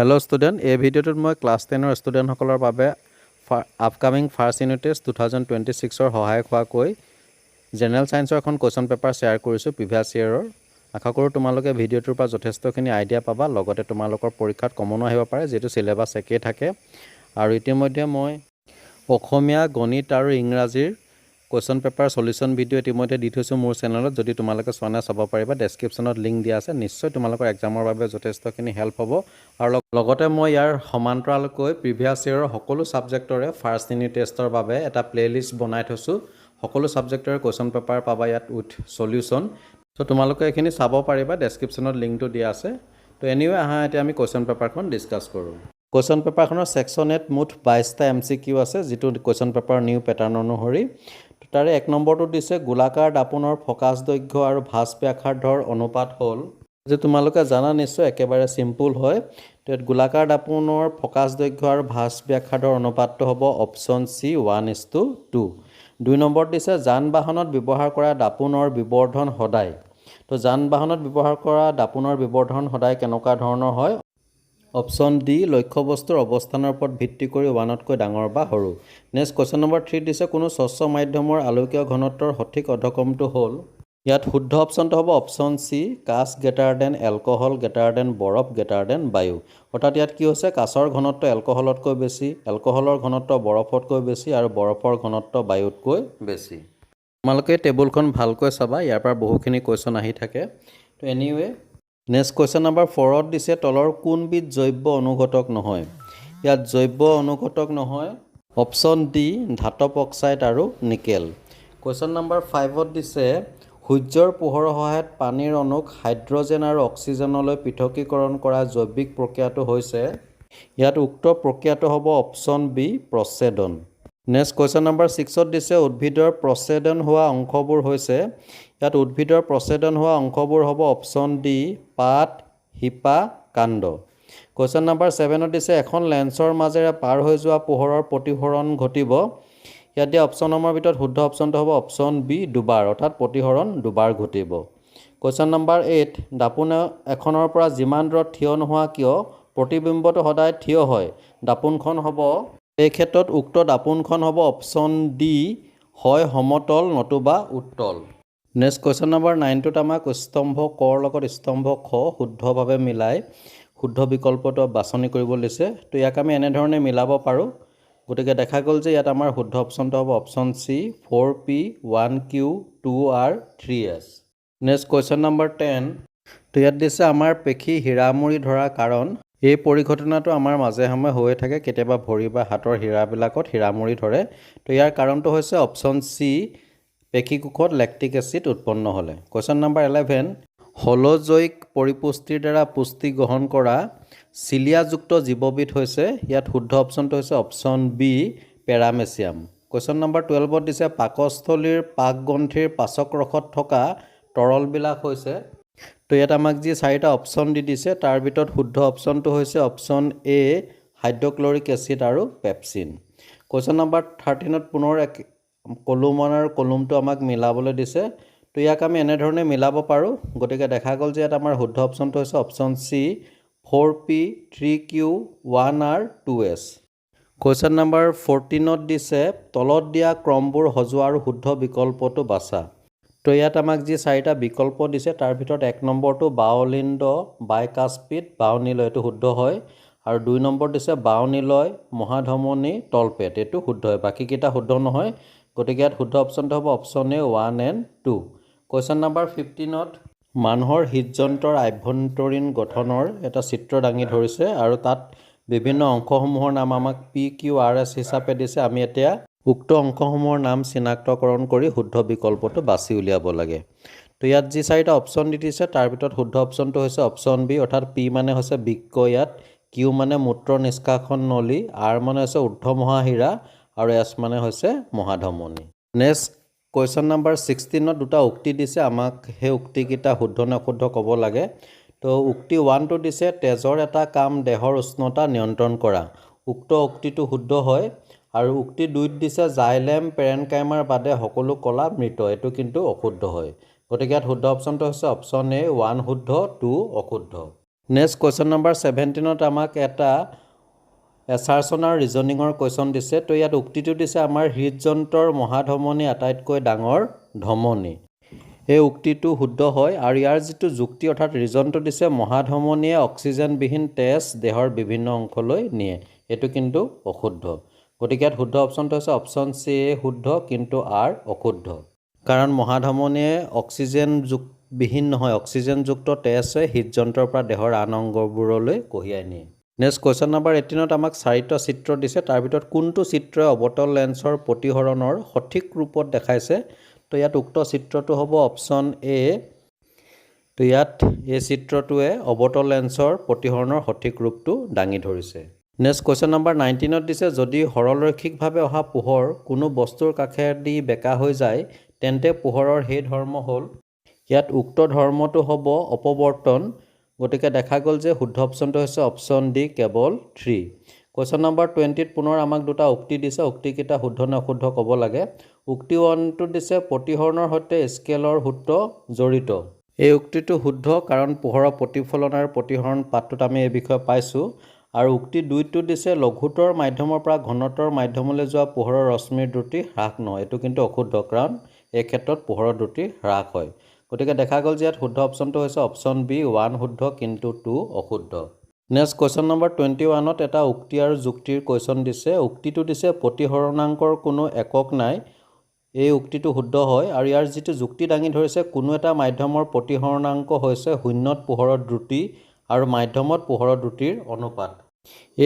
Hello student, এই ভিডিঅ'টোত মই ক্লাছ 10ৰ ষ্টুডেণ্টসকলৰ বাবে আপকামিং ফাৰ্ষ্ট ইউনিট টেষ্ট 2026ৰ সহায়ক হোৱাকৈ জেনেৰেল ছায়েন্সৰ এখন কুৱেশ্যন পেপাৰ শ্বেয়াৰ কৰিছোঁ প্ৰিভিয়াছ ইয়েৰৰ। আশা কৰোঁ তোমালোকে ভিডিঅ'টোৰ পৰা যথেষ্টখিনি আইডিয়া পাবা, লগতে তোমালোকৰ পৰীক্ষাত কমনো আহিব পাৰে যিহেতু চিলেবাছ একেই থাকে। আৰু ইতিমধ্যে মই অসমীয়া, গণিত আৰু ইংৰাজীৰ কুৱেশ্যন পেপাৰ সলিউশ্যন ভিডিঅ' ইতিমধ্যে দি থৈছোঁ মোৰ চেনেলত। যদি তোমালোকে চোৱা নাই চাব পাৰিবা, ডেছক্ৰিপশ্যনত লিংক দিয়া আছে। নিশ্চয় তোমালোকৰ এক্সামৰ বাবে যথেষ্টখিনি হেল্প হ'ব। আৰু লগতে মই ইয়াৰ সমান্তৰালকৈ প্ৰিভিয়াছ ইয়েৰৰ সকলো ছাবজেক্টৰে ফাৰ্ষ্ট ইউনিট টেষ্টৰ বাবে এটা প্লে'লিষ্ট বনাই থৈছোঁ। সকলো ছাবজেক্টৰে কুৱেশ্যন পেপাৰ পাবা ইয়াত উইথ সলিউশ্যন। চ' তোমালোকে এইখিনি চাব পাৰিবা, ডেছক্ৰিপশ্যনত লিংকটো দিয়া আছে। তো এনিৱে আহা এতিয়া আমি কুৱেশ্যন পেপাৰখন ডিছকাছ কৰোঁ। কুৱেশ্যন পেপাৰখনৰ ছেকশ্যন 8 মুঠ 22টা MCQ আছে, যিটো কুৱেশ্যন পেপাৰৰ নিউ পেটাৰ্ণ অনুসৰি। তাৰে 1 নম্বৰটো দিছে গোলাকাৰ দাপোনৰ ফকাছ দৈৰ্ঘ্য আৰু ভাঁজ ব্যাসাৰ্ধৰ অনুপাত হ'ল, যে তোমালোকে জানা নিশ্চয়, একেবাৰে চিম্পুল হয়। তো ইয়াত গোলাকাৰ দাপোনৰ ফকাছ দৈৰ্ঘ্য আৰু ভাঁজ ব্যাসাৰ্ধৰ অনুপাতটো হ'ব অপশ্যন C 1:2। 2 নম্বৰত দিছে যান বাহনত ব্যৱহাৰ কৰা দাপোনৰ বিবৰ্ধন সদায়। তো যান বাহনত ব্যৱহাৰ কৰা দাপোনৰ বিবৰ্ধন সদায় কেনেকুৱা ধৰণৰ হয়? অপশ্যন D লক্ষ্যবস্তুৰ অৱস্থানৰ ওপৰত ভিত্তি কৰি 1তকৈ ডাঙৰ বা সৰু। নেক্সট কুৱেশ্যন নম্বৰ 3 দিছে কোনো স্বচ্ছ মাধ্যমৰ আলোকীয় ঘনত্বৰ সঠিক অধক্ৰমটো হ'ল। ইয়াত শুদ্ধ অপশ্যনটো হ'ব অপশ্যন C কাঁচ greater than alcohol greater than বৰফ গ্ৰেটাৰ দেন বায়ু। অৰ্থাৎ ইয়াত কি হৈছে, কাঁচৰ ঘনত্ব এলকহলতকৈ বেছি, এলকহলৰ ঘনত্ব বৰফতকৈ বেছি আৰু বৰফৰ ঘনত্ব বায়ুতকৈ বেছি। তোমালোকে টেবুলখন ভালকৈ চাবা, ইয়াৰ পৰা বহুখিনি কুৱেশ্যন আহি থাকে। তো এনিৱে নেক্সট কুৱেশ্যন নম্বৰ 4ত দিছে তলৰ কোনবিধ জৈৱ অনুঘটক নহয়? ইয়াত জৈৱ অনুঘটক নহয় অপশ্যন D ধাতৱ অক্সাইড আৰু নিকেল। কুৱেশ্যন নম্বৰ 5ত দিছে সূৰ্যৰ পোহৰৰ সহায়ত পানীৰ অণুক হাইড্ৰজেন আৰু অক্সিজেনলৈ পৃথকীকৰণ কৰা জৈৱিক প্ৰক্ৰিয়াটো হৈছে। ইয়াত উক্ত প্ৰক্ৰিয়াটো হ'ব অপশ্যন B প্ৰচ্ছেদন। নেক্সট কুৱেশ্যন নম্বৰ 6ত দিছে উদ্ভিদৰ প্ৰচ্ছেদন হোৱা অংশবোৰ হৈছে। ইয়াত উদ্ভিদৰ প্ৰচ্ছেদন হোৱা অংশবোৰ হ'ব অপশ্যন D পাত, শিপা, কাণ্ড। কুৱেশ্যন নম্বৰ 7ত দিছে এখন লেন্সৰ মাজেৰে পাৰ হৈ যোৱা পোহৰৰ প্ৰতিসৰণ ঘটিব। ইয়াত দিয়া অপশ্যনসমূহৰ ভিতৰত শুদ্ধ অপশ্যনটো হ'ব অপশ্যন B দুবাৰ, অৰ্থাৎ প্ৰতিসৰণ দুবাৰ ঘটিব। কুৱেশ্যন নম্বৰ 8 দাপোন এখনৰ পৰা যিমান দূৰত থিয় নোহোৱা কিয় প্ৰতিবিম্বটো সদায় থিয় হয়, দাপোনখন হ'ব। এই ক্ষেত্ৰত উক্ত দাপোনখন হ'ব অপশ্যন D হয় সমতল নতুবা উত্তল। নেক্সট কুৱেশ্যন নম্বৰ 9টোত আমাক স্তম্ভ কৰ লগত স্তম্ভ খ শুদ্ধভাৱে মিলাই শুদ্ধ বিকল্পটো বাছনি কৰিব দিছে। তো ইয়াক আমি এনেধৰণে মিলাব পাৰোঁ। গতিকে দেখা গ'ল যে ইয়াত আমাৰ শুদ্ধ অপশ্যনটো হ'ব option C 4P 1Q 2R 3S। Next question number 10। তো ইয়াত দিছে আমাৰ পেশী হীৰামুৰি ধৰা কাৰণ। এই পৰিঘটনাটো আমাৰ মাজে সময়ে হৈয়ে থাকে, কেতিয়াবা ভৰি বা হাতৰ হীৰাবিলাকত হীৰামুৰি ধৰে। তো ইয়াৰ কাৰণটো হৈছে অপশ্যন C পেশী কোষত লেক্টিক এচিড উৎপন্ন হ'লে। কুৱেশ্যন নম্বৰ 11 হলজৈক পৰিপুষ্টিৰ দ্বাৰা পুষ্টি গ্ৰহণ কৰা চিলিয়াযুক্ত জীৱবিধ হৈছে। ইয়াত শুদ্ধ অপশ্যনটো হৈছে option B paramecium. Question number 12ত দিছে পাকস্থলীৰ পাকগ্ৰন্থিৰ পাচক ৰসত থকা তৰলবিলাক হৈছে। তো ইয়াত আমাক যি 4টা অপশ্যন দি দিছে তাৰ ভিতৰত শুদ্ধ অপশ্যনটো হৈছে অপশ্যন A হাইড্ৰক্লৰিক এচিড আৰু পেপচিন। কুৱেশ্যন নম্বৰ 13ত পুনৰ কলুমন আৰু কলুমটো আমাক মিলাবলৈ দিছে। তো ইয়াক আমি এনেধৰণে মিলাব পাৰোঁ। গতিকে দেখা গ'ল যে ইয়াত আমাৰ শুদ্ধ অপশ্যনটো হৈছে option C 4P 3Q 1R 2S। Question number 14ত দিছে তলত দিয়া ক্ৰমবোৰ সজোৱা আৰু শুদ্ধ বিকল্পটো বাছা। তো ইয়াত আমাক যি 4টা বিকল্প দিছে তাৰ ভিতৰত 1 নম্বৰটো বাওলিন্দ বাইকাস্পিড বাওনিলয়, এইটো শুদ্ধ হয়। আৰু 2 নম্বৰ দিছে বাওনিলয় মহাধমনী তলপেট, এইটো শুদ্ধ হয়। বাকীকেইটা শুদ্ধ নহয়। গতিকে ইয়াত শুদ্ধ অপশ্যনটো হ'ব option A 1 and 2। Question number 15ত মানুহৰ হৃদযন্ত্ৰৰ আভ্যন্তৰীণ গঠনৰ এটা চিত্ৰ দাঙি ধৰিছে আৰু তাত বিভিন্ন অংশসমূহৰ নাম আমাক PQRS হিচাপে দিছে। আমি এতিয়া উক্ত অংশসমূহৰ নাম চিনাক্তকৰণ কৰি শুদ্ধ বিকল্পটো বাছি উলিয়াব লাগে। তো ইয়াত যি 4টা অপশ্যন দি দিছে তাৰ ভিতৰত শুদ্ধ অপশ্যনটো হৈছে অপশ্যন B, অৰ্থাৎ P মানে হৈছে বৃক্ক, ইয়াত Q মানে মূত্ৰ নিষ্কাশন নলী, R মানে হৈছে ঊৰ্ধ্ব মহাশিৰা আৰু S মানে হৈছে মহাধমনী। নেক্সট কুৱেশ্যন নম্বৰ 16ত দুটা উক্তি দিছে, আমাক সেই উক্তিকেইটা শুদ্ধ নে অশুদ্ধ ক'ব লাগে। তো উক্তি 1টো দিছে তেজৰ এটা কাম দেহৰ উষ্ণতা নিয়ন্ত্ৰণ কৰা। উক্ত উক্তিটো শুদ্ধ হয়। আৰু উক্তি 2ত দিছে জাইলেম পেৰেনকাইমাৰ বাদে সকলো কলা মৃত, এইটো কিন্তু অশুদ্ধ হয়। গতিকে ইয়াত শুদ্ধ অপশ্যনটো হৈছে অপশ্যন A 1 শুদ্ধ 2 অশুদ্ধ। নেক্সট কুৱেশ্যন নম্বৰ 17ত আমাক এটা এছাৰচন আৰু ৰিজনিঙৰ কুৱেশ্যন দিছে। তো ইয়াত উক্তিটো দিছে আমাৰ হৃদযন্ত্ৰৰ মহাধমনী আটাইতকৈ ডাঙৰ ধমনী। এই উক্তিটো শুদ্ধ হয় আৰু ইয়াৰ যিটো যুক্তি অৰ্থাৎ ৰিজনটো দিছে মহাধমনীয়ে অক্সিজেনবিহীন তেজ দেহৰ বিভিন্ন অংশলৈ নিয়ে। এইটো কিন্তু অশুদ্ধ। গতিকে ইয়াত শুদ্ধ অপশ্যনটো হৈছে অপশ্যন চি এ শুদ্ধ কিন্তু আৰ অশুদ্ধ। কাৰণ মহাধমনীয়ে অক্সিজেনবিহীন নহয়, অক্সিজেনযুক্ত তেজে হৃদযন্ত্ৰৰ পৰা দেহৰ আন অংগবোৰলৈ কঢ়িয়াই নিয়ে। নেক্সট কুৱেশ্যন নম্বৰ 18ত আমাক 4টা চিত্ৰ দিছে। তাৰ ভিতৰত কোনটো চিত্ৰই অৱতল লেন্সৰ প্ৰতিসৰণৰ সঠিক ৰূপত দেখাইছে? তো ইয়াত উক্ত চিত্ৰটো হ'ব অপশ্যন এ। তো ইয়াত এই চিত্ৰটোৱে অৱতল লেন্সৰ প্ৰতিসৰণৰ সঠিক ৰূপটো দাঙি ধৰিছে। নেক্সট কুৱেশ্যন নম্বৰ 19ত দিছে যদি সৰলৰৈখিকভাৱে অহা পোহৰ কোনো বস্তুৰ কাষেদি বেঁকা হৈ যায় তেন্তে পোহৰৰ সেই ধৰ্ম হ'ল, ইয়াত উক্ত ধৰ্মটো হ'ব অপৱৰ্তন। গতিকে দেখা গ'ল যে শুদ্ধ অপশ্যনটো হৈছে অপশ্যন ডি কেৱল 3। কুৱেশ্যন নম্বৰ 20ত পুনৰ আমাক দুটা উক্তি দিছে। উক্তিকেইটা শুদ্ধ নে অশুদ্ধ ক'ব লাগে। উক্তি 1টো দিছে প্ৰতিসৰণৰ সৈতে স্কেলৰ সূত্ৰ জড়িত। এই উক্তিটো শুদ্ধ কাৰণ পোহৰৰ প্ৰতিফলন আৰু প্ৰতিসৰণ পাঠটোত আমি এই বিষয়ে পাইছোঁ। আৰু উক্তি 2টো দিছে লঘুতৰ মাধ্যমৰ পৰা ঘনতৰ মাধ্যমলৈ যোৱা পোহৰৰ ৰশ্মিৰ দ্ৰুতি হ্ৰাস নহয়। এইটো কিন্তু অশুদ্ধ কাৰণ এই ক্ষেত্ৰত পোহৰৰ দ্ৰুতি হ্ৰাস হয়। গতিকে দেখা গ'ল যে ইয়াত শুদ্ধ অপশ্যনটো হৈছে অপশ্যন বি 1 শুদ্ধ কিন্তু 2 অশুদ্ধ। নেক্সট কুৱেশ্যন নম্বৰ 21ত এটা উক্তি আৰু যুক্তিৰ কুৱেশ্যন দিছে। উক্তিটো দিছে প্ৰতিসৰণাংকৰ কোনো একক নাই। এই উক্তিটো শুদ্ধ হয় আৰু ইয়াৰ যিটো যুক্তি দাঙি ধৰিছে কোনো এটা মাধ্যমৰ প্ৰতিসৰণাংক হৈছে শূন্যত পোহৰৰ দ্ৰুতি আৰু মাধ্যমত পোহৰৰ দ্ৰুতিৰ অনুপাত।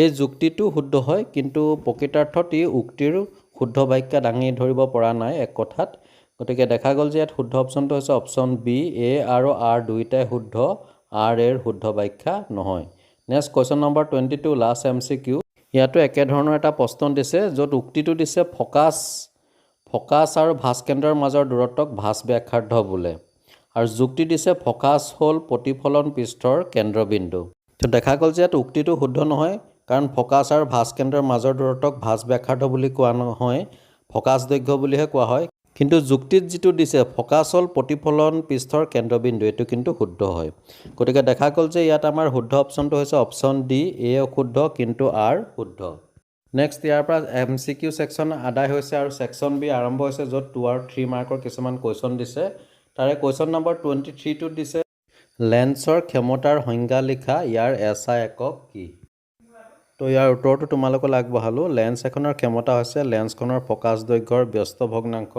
এই যুক্তিটো শুদ্ধ হয় কিন্তু প্ৰকৃতাৰ্থত ই উক্তিৰ শুদ্ধ বাক্য দাঙি ধৰিব পৰা নাই এক কথাত। গতিকে দেখা গ'ল যে ইয়াত শুদ্ধ অপশ্যনটো হৈছে অপশ্যন বি এ আৰু আৰ দুয়োটাই শুদ্ধ, আৰ এৰ শুদ্ধ বাখ্যা নহয়। Next question number 22 last MCQ। ইয়াতো একেধৰণৰ এটা প্ৰশ্ন দিছে য'ত উক্তিটো দিছে ফকাছ আৰু ভাঁজকেন্দ্ৰৰ মাজৰ দূৰত্বক ভাঁজ ব্যাসাৰ্ধ বোলে আৰু যুক্তি দিছে ফকাছ হ'ল প্ৰতিফলন পৃষ্ঠৰ কেন্দ্ৰবিন্দু। তো দেখা গ'ল যে ইয়াত উক্তিটো শুদ্ধ নহয় কাৰণ ফকাছ আৰু ভাঁজকেন্দ্ৰৰ মাজৰ দূৰত্বক ভাঁজ ব্যাসাৰ্ধ বুলি কোৱা নহয়, ফকাছ দৈৰ্ঘ্য বুলিহে কোৱা হয়। কিন্তু যুক্তিত যিটো দিছে ফকাছ হ'ল প্ৰতিফলন পৃষ্ঠৰ কেন্দ্ৰবিন্দু, এইটো কিন্তু শুদ্ধ হয়। গতিকে দেখা গ'ল যে ইয়াত আমাৰ শুদ্ধ অপশ্যনটো হৈছে অপশ্যন ডি এ অশুদ্ধ কিন্তু আৰ শুদ্ধ। নেক্সট ইয়াৰ পৰা MCQ ছেকশ্যন আদায় হৈছে আৰু ছেকশ্যন বি আৰম্ভ হৈছে য'ত 2 আৰু 3 মাৰ্কৰ কিছুমান কুৱেশ্যন দিছে। তাৰে কুৱেশ্যন নম্বৰ 23টোত দিছে লেন্সৰ ক্ষমতাৰ সংজ্ঞা লিখা, ইয়াৰ SI একক কি? তো ইয়াৰ উত্তৰটো তোমালোকলৈ আগবঢ়ালোঁ। লেন্স এখনৰ ক্ষমতা হৈছে লেন্সখনৰ ফকাছ দৈৰ্ঘ্যৰ ব্যস্ত ভগ্নাংশ।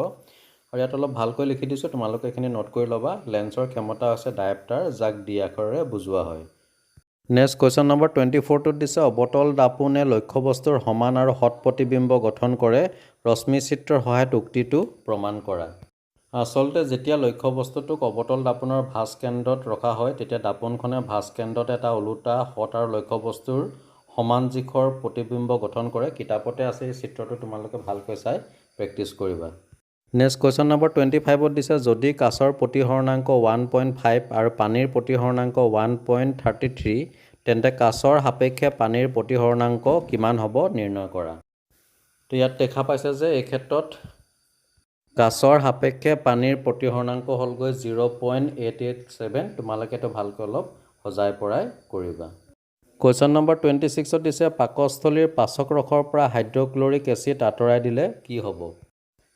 আৰু ইয়াত অলপ ভালকৈ লিখি দিছোঁ, তোমালোকে এইখিনি নোট কৰি ল'বা। লেন্সৰ ক্ষমতা হৈছে ডায়েপ্টাৰ যাক ডি আখৰেৰে বুজোৱা হয়। নেক্সট কুৱেশ্যন নম্বৰ 24টোত দিছে অৱতল দাপোনে লক্ষ্যবস্তুৰ সমান আৰু সৎ প্ৰতিবিম্ব গঠন কৰে, ৰশ্মি চিত্ৰৰ সহায়ত উক্তিটো প্ৰমাণ কৰা। আচলতে যেতিয়া লক্ষ্যবস্তুটোক অৱতল দাপোনৰ ভাঁজ কেন্দ্ৰত ৰখা হয় তেতিয়া দাপোনখনে ভাঁজ কেন্দ্ৰত এটা ওলোটা সৎ আৰু লক্ষ্যবস্তুৰ সমান দিশৰ প্ৰতিবিম্ব গঠন কৰে। কিতাপতে আছে এই চিত্ৰটো, তোমালোকে ভালকৈ চাই প্ৰেক্টিছ কৰিবা। নেক্সট কুৱেশ্যন নম্বৰ 25ত দিছে যদি কাছৰ প্ৰতিসৰণাংক 1.5 আৰু পানীৰ প্ৰতিসৰণাংক 1.33 তেন্তে কাছৰ সাপেক্ষে পানীৰ প্ৰতিসৰণাংক কিমান হ'ব নিৰ্ণয় কৰা। তো ইয়াত দেখা পাইছে যে এই ক্ষেত্ৰত কাছৰ সাপেক্ষে পানীৰ প্ৰতিসৰণাংক হ'লগৈ 0.887। তোমালোকে এইটো ভালকৈ অলপ সজাই পৰাই কৰিবা। কুৱেশ্যন নম্বৰ 26ত দিছে পাকস্থলীৰ পাচক ৰসৰ পৰা হাইড্ৰক্লৰিক এচিড আঁতৰাই দিলে কি হ'ব?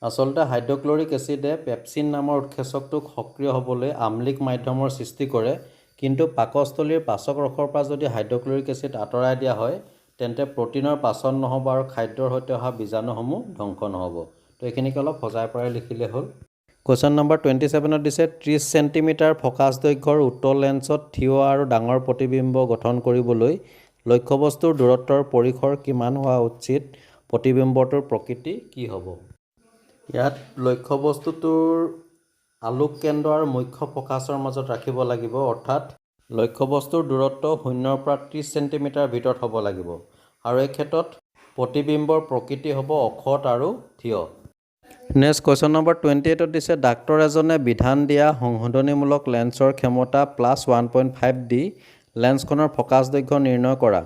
আচলতে হাইড্ৰক্লৰিক এচিডে পেপচিন নামৰ উৎসেচকটোক সক্ৰিয় হ'বলৈ আম্লিক মাধ্যমৰ সৃষ্টি কৰে। কিন্তু পাকস্থলীৰ পাচক ৰসৰ পৰা যদি হাইড্ৰক্লৰিক এচিড আঁতৰাই দিয়া হয় তেন্তে প্ৰটিনৰ পাচন নহ'ব আৰু খাদ্যৰ সৈতে অহা বীজাণুসমূহ ধ্বংস নহ'ব। তো এইখিনিকে অলপ সজাই পৰাই লিখিলে হ'ল। কুৱেশ্যন নম্বৰ 27ত দিছে 30 চেণ্টিমিটাৰ ফকাছ দৈৰ্ঘ্যৰ উত্তল লেন্সত থিয় আৰু ডাঙৰ প্ৰতিবিম্ব গঠন কৰিবলৈ লক্ষ্যবস্তুৰ দূৰত্বৰ পৰিসৰ কিমান হোৱা উচিত? প্ৰতিবিম্বটোৰ প্ৰকৃতি কি হ'ব? ইয়াত লক্ষ্যবস্তুটোৰ আলোক কেন্দ্ৰ আৰু মুখ্য ফকাছৰ মাজত ৰাখিব লাগিব, অৰ্থাৎ লক্ষ্যবস্তুৰ দূৰত্ব 0ৰ পৰা 30 চেণ্টিমিটাৰ ভিতৰত হ'ব লাগিব। আৰু এই ক্ষেত্ৰত প্ৰতিবিম্বৰ প্ৰকৃতি হ'ব অখত আৰু থিয়। নেক্সট কুৱেশ্যন নম্বৰ 28ত দিছে ডাক্তৰ এজনে বিধান দিয়া সংশোধনীমূলক লেন্সৰ ক্ষমতা +1.5 দি লেন্সখনৰ ফকাছ দৈৰ্ঘ্য নিৰ্ণয় কৰা।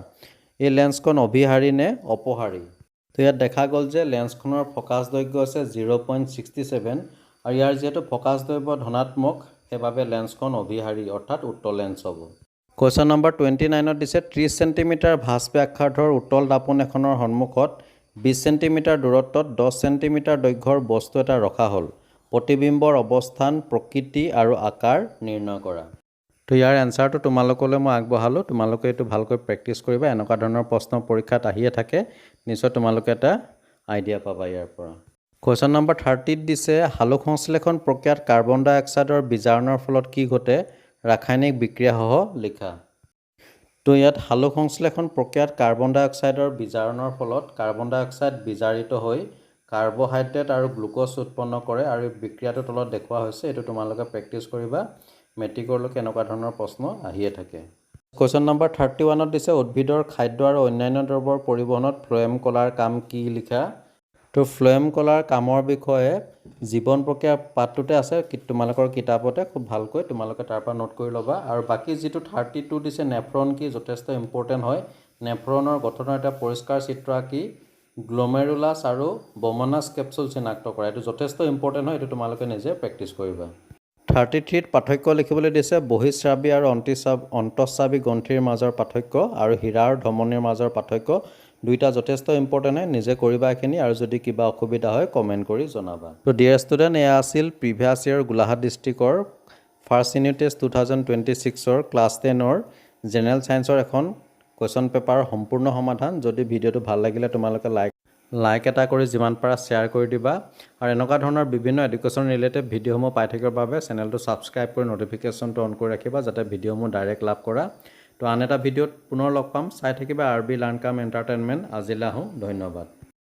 এই লেন্সখন অভিহাৰী নে অপহাৰী? তো ইয়াত দেখা গ'ল যে লেন্সখনৰ ফকাছ দৈৰ্ঘ্য হৈছে 0.67 আৰু ইয়াৰ যিহেতু ফকাছ দৈৰ্ঘ্য ধনাত্মক সেইবাবে লেন্সখন অভিহাৰী অৰ্থাৎ উত্তল লেন্স হ'ব। কুৱেশ্যন নম্বৰ 29ত দিছে 30 চেণ্টিমিটাৰ ভাঁজ ব্যাসাৰ্ধৰ উত্তল দাপোন এখনৰ সন্মুখত 20 চেণ্টিমিটাৰ দূৰত্বত 10 চেণ্টিমিটাৰ দৈৰ্ঘ্যৰ বস্তু এটা ৰখা হ'ল। প্ৰতিবিম্বৰ অৱস্থান, প্ৰকৃতি আৰু আকাৰ নিৰ্ণয় কৰা। তো ইয়াৰ এনচাৰটো তোমালোকলৈ মই আগবঢ়ালোঁ। তোমালোকে এইটো ভালকৈ প্ৰেক্টিছ কৰিবা। এনেকুৱা ধৰণৰ প্ৰশ্ন পৰীক্ষাত আহিয়ে থাকে। নিশ্চয় তোমালোকে এটা আইডিয়া পাবা ইয়াৰ পৰা। কুৱেশ্যন নম্বৰ 30ত দিছে সালোক সংশ্লেষণ প্ৰক্ৰিয়াত কাৰ্বন ডাই অক্সাইডৰ বিজাৰণৰ ফলত কি ঘটে? ৰাসায়নিক বিক্ৰিয়াসহ লিখা। তো ইয়াত সালোক সংশ্লেষণ প্ৰক্ৰিয়াত কাৰ্বন ডাই অক্সাইডৰ বিজাৰণৰ ফলত কাৰ্বন ডাই অক্সাইড বিজাৰিত হৈ কাৰ্বহাইড্ৰেট আৰু গ্লুক'জ উৎপন্ন কৰে আৰু এই বিক্ৰিয়াটো তলত দেখুওৱা হৈছে। এইটো তোমালোকে প্ৰেক্টিছ কৰিবা। মেট্ৰিকলৈকে এনেকুৱা ধৰণৰ প্ৰশ্ন আহিয়ে থাকে। কুৱেশ্যন নম্বৰ 31ত দিছে উদ্ভিদৰ খাদ্য আৰু অন্যান্য দ্ৰব্যৰ পৰিবহণত ফ্লোএম কলাৰ কাম কি লিখা। তো ফ্লোএম কলাৰ কামৰ বিষয়ে জীৱন প্ৰক্ৰিয়া পাঠটোতে আছে তোমালোকৰ কিতাপতে। খুব ভালকৈ তোমালোকে তাৰ পৰা নোট কৰি ল'বা। আৰু বাকী যিটো 32 দিছে নেফ্ৰন কি, যথেষ্ট ইম্পৰ্টেণ্ট হয়। নেফ্ৰনৰ গঠনৰ এটা পৰিষ্কাৰ চিত্ৰ আঁকি গ্ল'মেৰুলাছ আৰু বমনাছ কেপচুল চিনাক্ত কৰা। এইটো যথেষ্ট ইম্পৰ্টেণ্ট হয়। এইটো তোমালোকে নিজে প্ৰেক্টিছ কৰিবা। 33ত পাৰ্থক্য লিখিবলৈ দিছে বহিঃস্ৰাৱী আৰু অন্তঃস্ৰাৱী গ্ৰন্থিৰ মাজৰ পাৰ্থক্য আৰু হীৰা আৰু ধমনীৰ মাজৰ পাৰ্থক্য। দুইটা যথেষ্ট ইম্পৰ্টেণ্ট হয়। নিজে কৰিবা এইখিনি আৰু যদি কিবা অসুবিধা হয় কমেণ্ট কৰি জনাবা। তো ডিয়াৰ ষ্টুডেণ্ট, এয়া আছিল প্ৰিভিয়াছ ইয়েৰ গোলাঘাট ডিষ্ট্ৰিক্টৰ ফাৰ্ষ্ট ইউনিট টেষ্ট 2026ৰ ক্লাছ 10ৰ জেনেৰেল ছায়েন্সৰ এখন কুৱেশ্যন পেপাৰৰ সম্পূৰ্ণ সমাধান। যদি ভিডিঅ'টো ভাল লাগিলে তোমালোকে লাইক এটা কৰি যিমান পাৰা শ্বেয়াৰ কৰি দিবা। আৰু এনেকুৱা ধৰণৰ বিভিন্ন এডুকেশ্যন ৰিলেটেড ভিডিঅ'সমূহ পাই থাকিবৰ বাবে চেনেলটো ছাবস্ক্ৰাইব কৰি ন'টিফিকেশ্যনটো অন কৰি ৰাখিবা যাতে ভিডিঅ'সমূহ ডাইৰেক্ট লাভ কৰা। তো আন এটা ভিডিঅ'ত পুনৰ লগ পাম। চাই থাকিবা RB লাৰ্ণ কাম এণ্টাৰটেইনমেণ্ট। আজিলৈ আহোঁ। ধন্যবাদ।